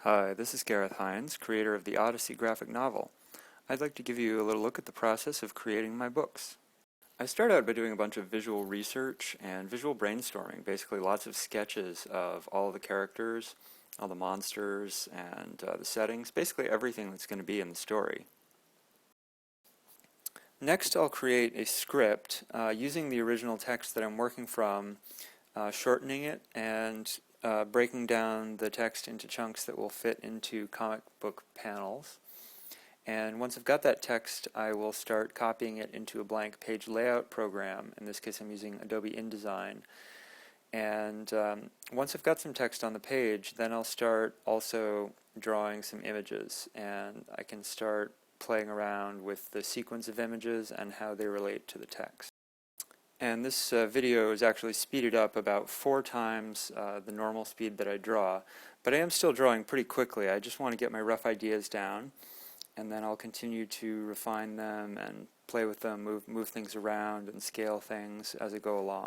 Hi, this is Gareth Hinds, creator of the Odyssey graphic novel. I'd like to give you a little look at the process of creating my books. I start out by doing a bunch of visual research and visual brainstorming, basically lots of sketches of all the characters, all the monsters, and the settings, basically everything that's going to be in the story. Next, I'll create a script using the original text that I'm working from, shortening it and breaking down the text into chunks that will fit into comic book panels. And once I've got that text, I will start copying it into a blank page layout program. In this case, I'm using Adobe InDesign. And once I've got some text on the page, then I'll start also drawing some images, and I can start playing around with the sequence of images and how they relate to the text. And this video is actually speeded up about 4 times the normal speed that I draw, but I am still drawing pretty quickly. I just want to get my rough ideas down, and then I'll continue to refine them and play with them, move things around and scale things as I go along.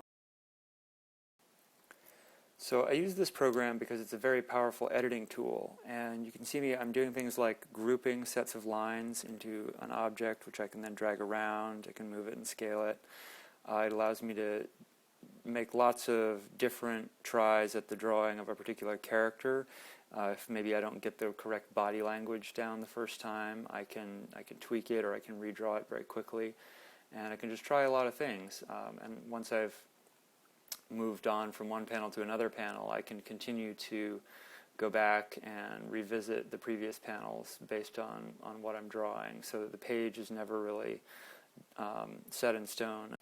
So I use this program because it's a very powerful editing tool, and you can see I'm doing things like grouping sets of lines into an object, which I can then drag around. I can move it and scale it. It allows me to make lots of different tries at the drawing of a particular character. If maybe I don't get the correct body language down the first time, I can tweak it, or I can redraw it very quickly, and I can just try a lot of things. And once I've moved on from one panel to another panel, I can continue to go back and revisit the previous panels based on what I'm drawing, so that the page is never really set in stone.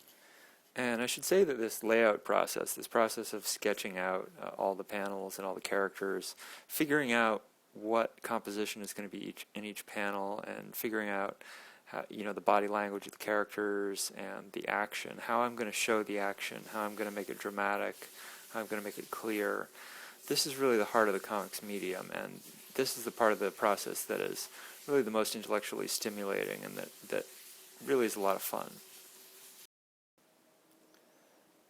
And I should say that this layout process, this process of sketching out all the panels and all the characters, figuring out what composition is going to be in each panel, and figuring out how, the body language of the characters and the action, how I'm going to show the action, how I'm going to make it dramatic, how I'm going to make it clear. This is really the heart of the comics medium, and this is the part of the process that is really the most intellectually stimulating, and that really is a lot of fun.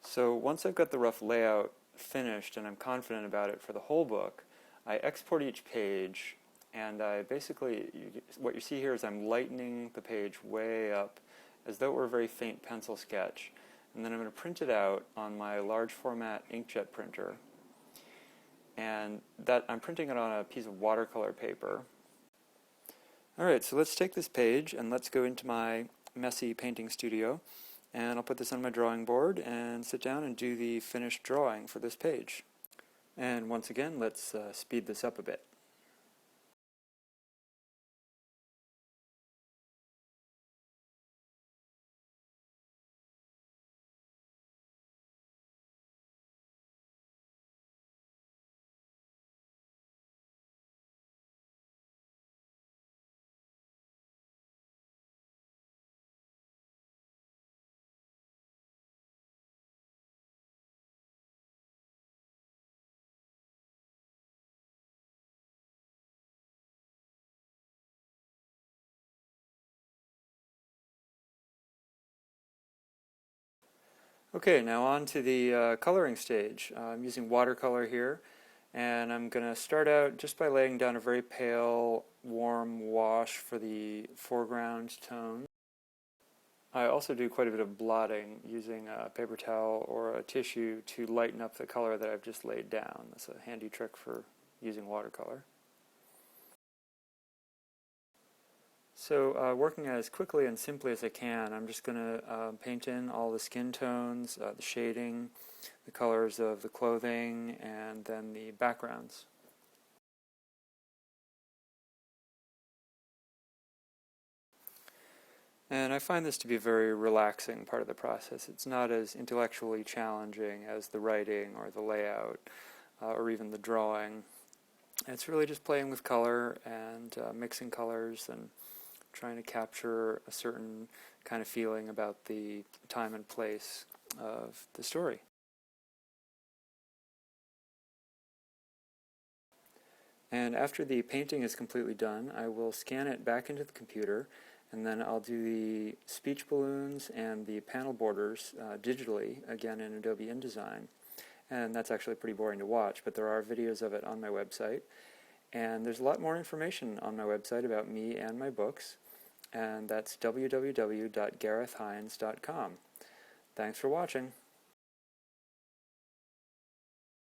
So once I've got the rough layout finished and I'm confident about it for the whole book, I export each page, and I basically, what you see here is I'm lightening the page way up as though it were a very faint pencil sketch, and then I'm going to print it out on my large format inkjet printer, and that I'm printing it on a piece of watercolor paper. Alright, so let's take this page and let's go into my messy painting studio. And I'll put this on my drawing board and sit down and do the finished drawing for this page. And once again, let's speed this up a bit. Okay, now on to the coloring stage. I'm using watercolor here, and I'm going to start out just by laying down a very pale, warm wash for the foreground tone. I also do quite a bit of blotting using a paper towel or a tissue to lighten up the color that I've just laid down. That's a handy trick for using watercolor. So working as quickly and simply as I can, I'm just going to paint in all the skin tones, the shading, the colors of the clothing, and then the backgrounds. And I find this to be a very relaxing part of the process. It's not as intellectually challenging as the writing or the layout or even the drawing. It's really just playing with color and mixing colors and trying to capture a certain kind of feeling about the time and place of the story. And after the painting is completely done, I will scan it back into the computer, and then I'll do the speech balloons and the panel borders digitally, again in Adobe InDesign. And that's actually pretty boring to watch, but there are videos of it on my website. And there's a lot more information on my website about me and my books, and that's www.garethhinds.com. Thanks for watching.